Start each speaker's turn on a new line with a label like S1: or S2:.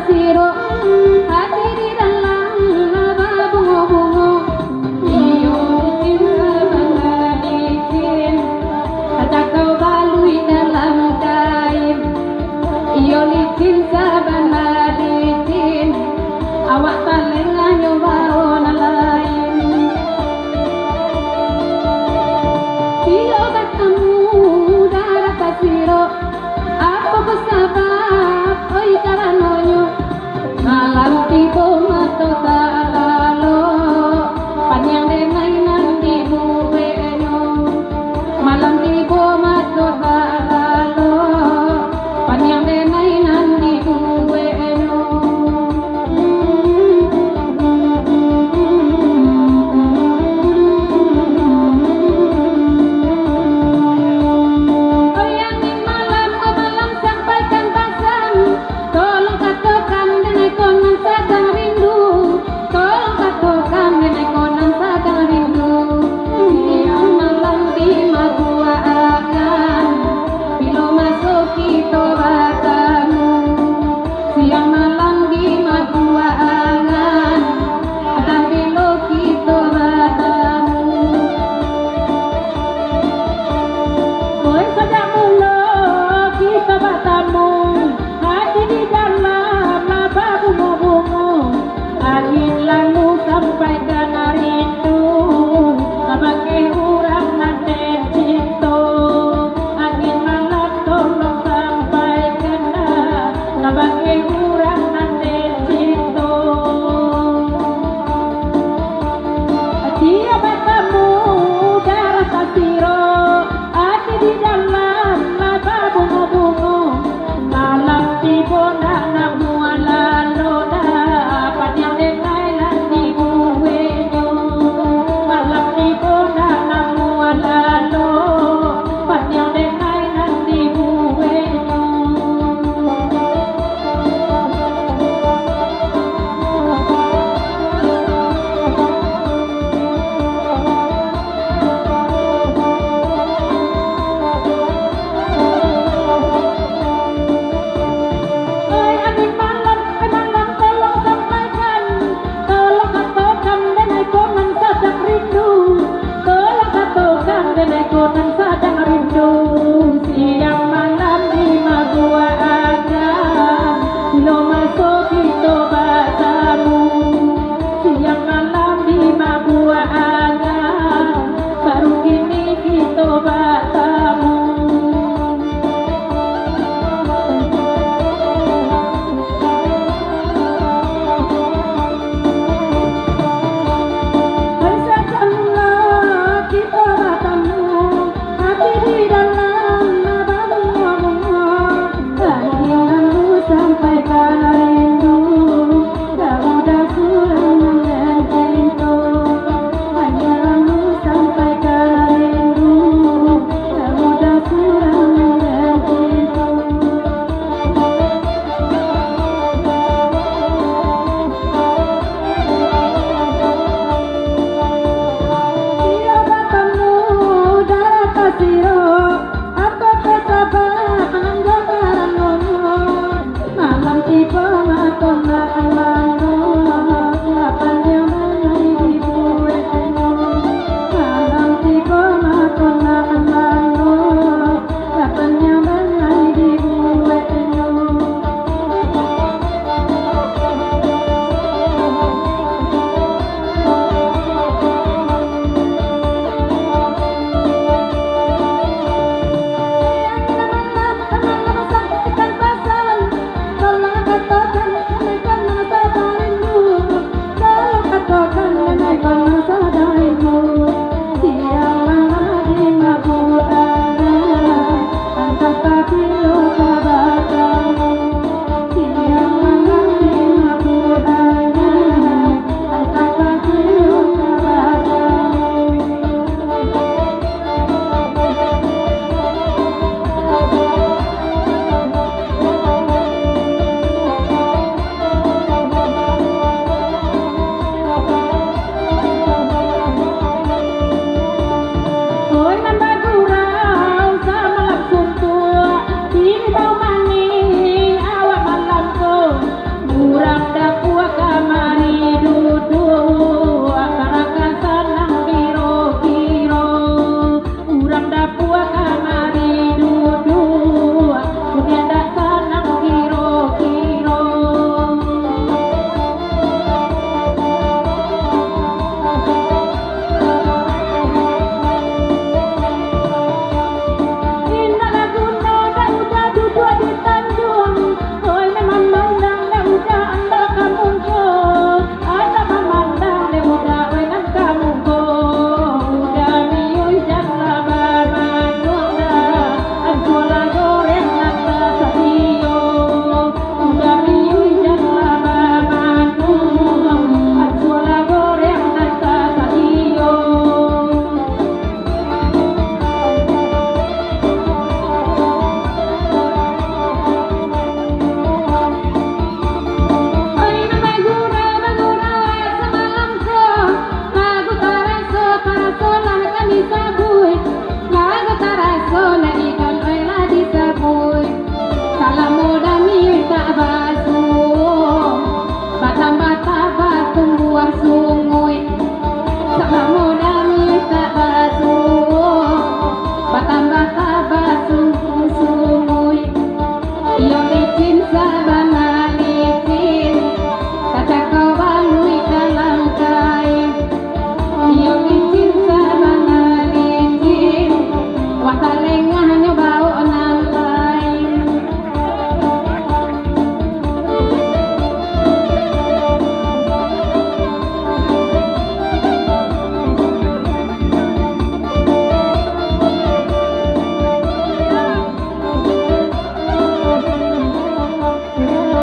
S1: kasiro hati di dalam laba bungo-bungo iyo cinta bangga licin kata kau balui dalam kain iyo licin sabana licin awak paling nyoba ona lain iyo katamu darah kasiro apa kesabab oi karanonyo malam tiba mato talalo panjang dengai nanti buweno malam tiba mato talalo panjang dengai nanti buweno goyangin malam ke malam sampaikan pasang tolong katakan denai konan sadang rindu tolong katakan denai konan sadang rindu siang malam di magua akan bilo masuk kita batamu siang malam di magua akan akan bilo kita batamu Oi saja mula kita batamu hati di dalam laba bungo-bungo angin lalu sampaikan rindu sebagai orang nanten cinta angin malam tolong sampaikan sebagai orang nanten cinta dia batamu darah kasiro hati di dalam laba bungo-bungo malam tiba nak mualalo dapat yang dengai nanti buwenyo malam tiba nak mualalo dapat yang dengai nanti buwenyo Oi angin malam tolong sampaikan tolong katakan denai konan sadang rindu tolong katakan denai konan sadang rindu siang malam di magua akan bilo masuk kita batamu siang malam di magua akan baru kini kita batamu Bersama kita batamu hati di dalam laba bungo-bungo angin lalu sampaikan rindu tak mudah surang dan cinta angin lalu sampaikan rindu tak mudah surang dan cinta Dia batamu darah kasiro apa kesabab angga karanonyo malam tiba mato naalano kapan dia menai di buweno malam tiba mato naalano kapan dia menai di buweno sampaikan pasang tolong katakan denai konan sadang rindu tolong katakan denai konan sadang rindu siang malam di magua akan antara bilo